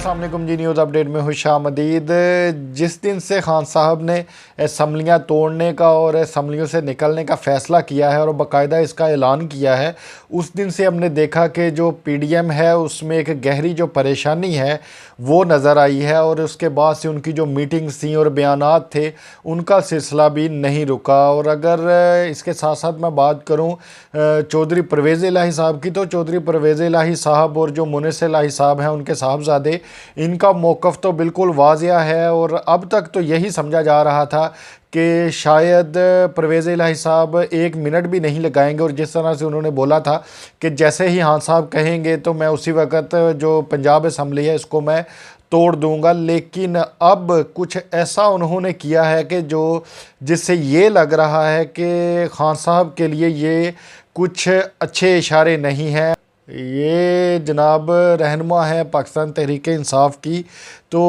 अस्सलाम वालेकुम जी। News update में खुशामदीद। मदीद जिस दिन से खान साहब ने असम्बलियाँ तोड़ने का और असम्बलियों से निकलने का फ़ैसला किया है और बाकायदा इसका ऐलान किया है, उस दिन से हमने देखा कि जो पीडीएम है उसमें एक गहरी जो परेशानी है वो नज़र आई है और उसके बाद से उनकी जो मीटिंग्स थी और बयानात थे उनका सिलसिला भी नहीं रुका। और अगर इसके साथ साथ मैं बात करूँ चौधरी परवेज़ इलाही साहब की, तो चौधरी परवेज़ इलाही साहब और जो मुनिस इलाही साहब हैं उनके साहबजादे, इनका मौक़िफ़ तो बिल्कुल वाज़िया है। और अब तक तो यही समझा जा रहा था कि शायद परवेज़ इलाही साहब 1 मिनट भी नहीं लगाएंगे और जिस तरह से उन्होंने बोला था कि जैसे ही खान साहब कहेंगे तो मैं उसी वक्त जो पंजाब असम्बली है इसको मैं तोड़ दूंगा। लेकिन अब कुछ ऐसा उन्होंने किया है कि जो जिससे ये लग रहा है कि खान साहब के लिए ये कुछ अच्छे इशारे नहीं हैं। ये जनाब रहनुमा है पाकिस्तान तहरीक इंसाफ की, तो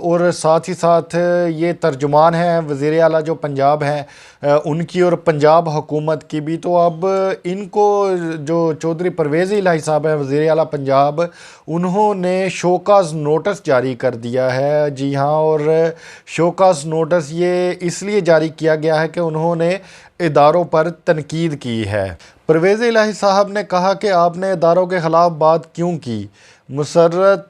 और साथ ही साथ ये तर्जुमान है वज़ीर आला जो पंजाब हैं उनकी और पंजाब हुकूमत की भी। तो अब इनको जो चौधरी परवेज़ इलाही साहब हैं वज़ीर आला पंजाब, उन्होंने शोकाज़ नोटिस जारी कर दिया है। जी हाँ, और शोकाज़ नोटिस ये इसलिए जारी किया गया है कि उन्होंने इदारों पर तनकीद की है। परवेज़ इलाही साहब ने कहा कि आपने इदारों के ख़िलाफ़ बात क्यों की। मुसर्रत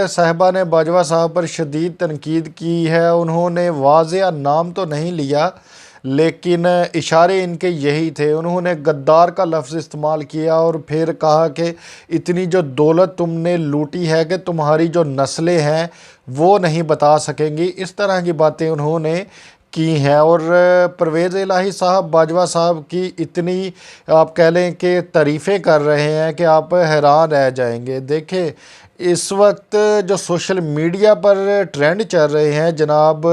साहिबा ने बाजवा साहब पर शदीद तनकीद की है। उन्होंने वाज़िया नाम तो नहीं लिया लेकिन इशारे इनके यही थे। उन्होंने गद्दार का लफ्ज़ इस्तेमाल किया और फिर कहा कि इतनी जो दौलत तुमने लूटी है कि तुम्हारी जो नस्लें हैं वो नहीं बता सकेंगी। इस तरह की बातें उन्होंने की हैं। और परवेज़ इलाही साहब बाजवा साहब की इतनी आप कह लें कि तारीफ़ें कर रहे हैं कि आप हैरान रह जाएंगे। देखें, इस वक्त जो सोशल मीडिया पर ट्रेंड चल रहे हैं जनाब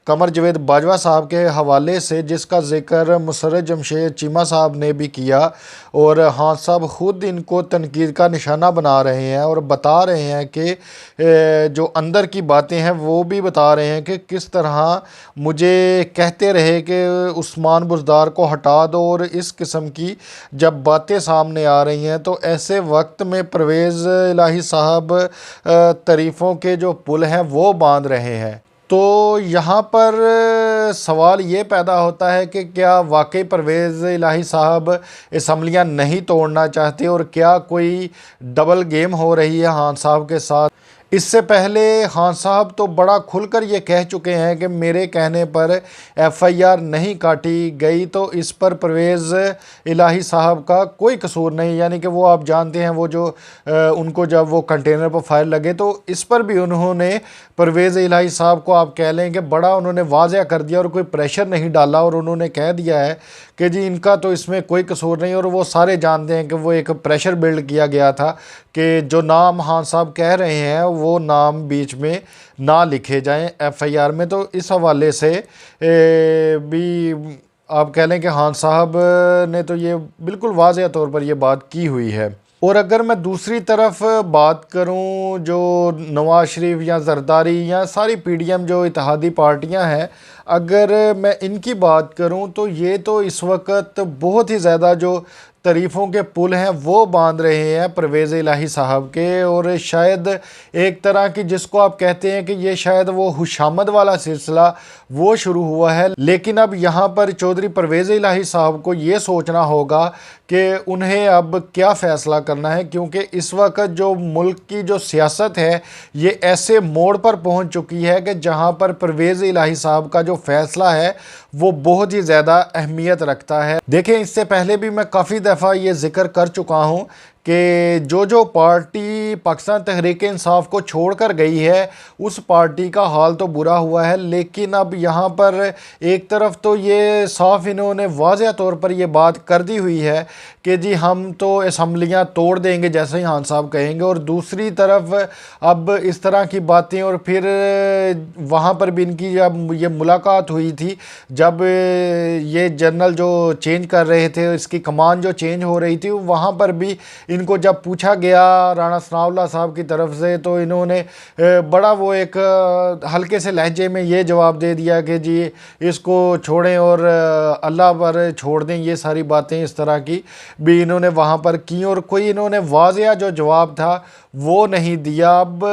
कमर जवेद बाजवा साहब के हवाले से, जिसका ज़िक्र मुसर्रत जमशेद चीमा साहब ने भी किया, और खान साहब ख़ुद इनको तनकीद का निशाना बना रहे हैं और बता रहे हैं कि जो अंदर की बातें हैं वो भी बता रहे हैं कि किस तरह मुझे कहते रहे कि उस्मान बुज़दार को हटा दो। और इस किस्म की जब बातें सामने आ रही हैं तो ऐसे वक्त में परवेज़ इलाही साहब तारीफ़ों के जो पुल हैं वो बांध रहे हैं। तो यहाँ पर सवाल ये पैदा होता है कि क्या वाकई परवेज़ इलाही साहब असम्बलियाँ नहीं तोड़ना चाहते और क्या कोई डबल गेम हो रही है खान साहब के साथ। इससे पहले खान साहब तो बड़ा खुलकर ये कह चुके हैं कि मेरे कहने पर एफआईआर नहीं काटी गई, तो इस पर परवेज़ इलाही साहब का कोई कसूर नहीं। यानी कि वो आप जानते हैं वो जो उनको जब वो कंटेनर पर फायर लगे तो इस पर भी उन्होंने परवेज़ इलाही साहब को आप कह लें कि बड़ा उन्होंने वाज़िया कर दिया और कोई प्रेशर नहीं डाला और उन्होंने कह दिया है कि जी इनका तो इसमें कोई कसूर नहीं। और वो सारे जानते हैं कि वो एक प्रेशर बिल्ड किया गया था कि जो नाम खान साहब कह रहे हैं वो नाम बीच में ना लिखे जाएं एफआईआर में। तो इस हवाले से भी आप कह लें कि खान साहब ने तो ये बिल्कुल वाज़िया तौर पर ये बात की हुई है। और अगर मैं दूसरी तरफ बात करूं, जो नवाज शरीफ या जरदारी या सारी पीडीएम जो इत्तेहादी पार्टियां हैं, अगर मैं इनकी बात करूं तो ये तो इस वक्त बहुत ही ज़्यादा जो तारीफ़ों के पुल हैं वो बांध रहे हैं परवेज़ इलाही साहब के। और शायद एक तरह की जिसको आप कहते हैं कि ये शायद वो खुशामद वाला सिलसिला वो शुरू हुआ है। लेकिन अब यहाँ पर चौधरी परवेज़ इलाही साहब को ये सोचना होगा कि उन्हें अब क्या फ़ैसला करना है, क्योंकि इस वक्त जो मुल्क की जो सियासत है ये ऐसे मोड़ पर पहुँच चुकी है कि जहाँ पर परवेज़ इलाही साहब का जो फ़ैसला है वो बहुत ही ज़्यादा अहमियत रखता है। देखें, इससे पहले भी मैं काफ़ी दफ़ा ये ज़िक्र कर चुका हूँ कि जो पार्टी पाकिस्तान तहरीक इंसाफ को छोड़कर गई है उस पार्टी का हाल तो बुरा हुआ है। लेकिन अब यहाँ पर एक तरफ तो ये साफ इन्होंने वाज़िया तौर पर ये बात कर दी हुई है कि जी हम तो असम्बलियाँ तोड़ देंगे जैसे ही खान साहब कहेंगे, और दूसरी तरफ अब इस तरह की बातें। और फिर वहाँ पर भी इनकी जब ये मुलाकात हुई थी, जब ये जनरल जो चेंज कर रहे थे, इसकी कमान जो चेंज हो रही थी, वहाँ पर भी इनको जब पूछा गया राणा सनाउल्लाह साहब की तरफ से तो इन्होंने बड़ा वो एक हल्के से लहजे में ये जवाब दे दिया कि जी इसको छोड़ें और अल्लाह पर छोड़ दें। ये सारी बातें इस तरह की भी इन्होंने वहाँ पर की और कोई इन्होंने वाज़िया जो जवाब था वो नहीं दिया। अब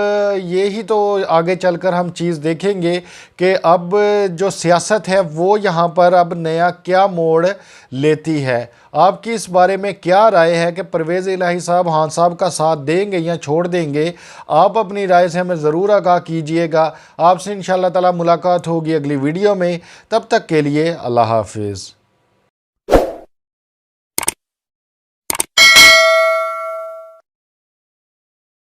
ये ही तो आगे चलकर हम चीज़ देखेंगे कि अब जो सियासत है वो यहाँ पर अब नया क्या मोड़ लेती है। आपकी इस बारे में क्या राय है कि परवेज़ इलाही साहब खान साहब का साथ देंगे या छोड़ देंगे? आप अपनी राय से हमें ज़रूर आगाह कीजिएगा। आपसे इंशाअल्लाह ताला मुलाकात होगी अगली वीडियो में। तब तक के लिए अल्लाह हाफिज़।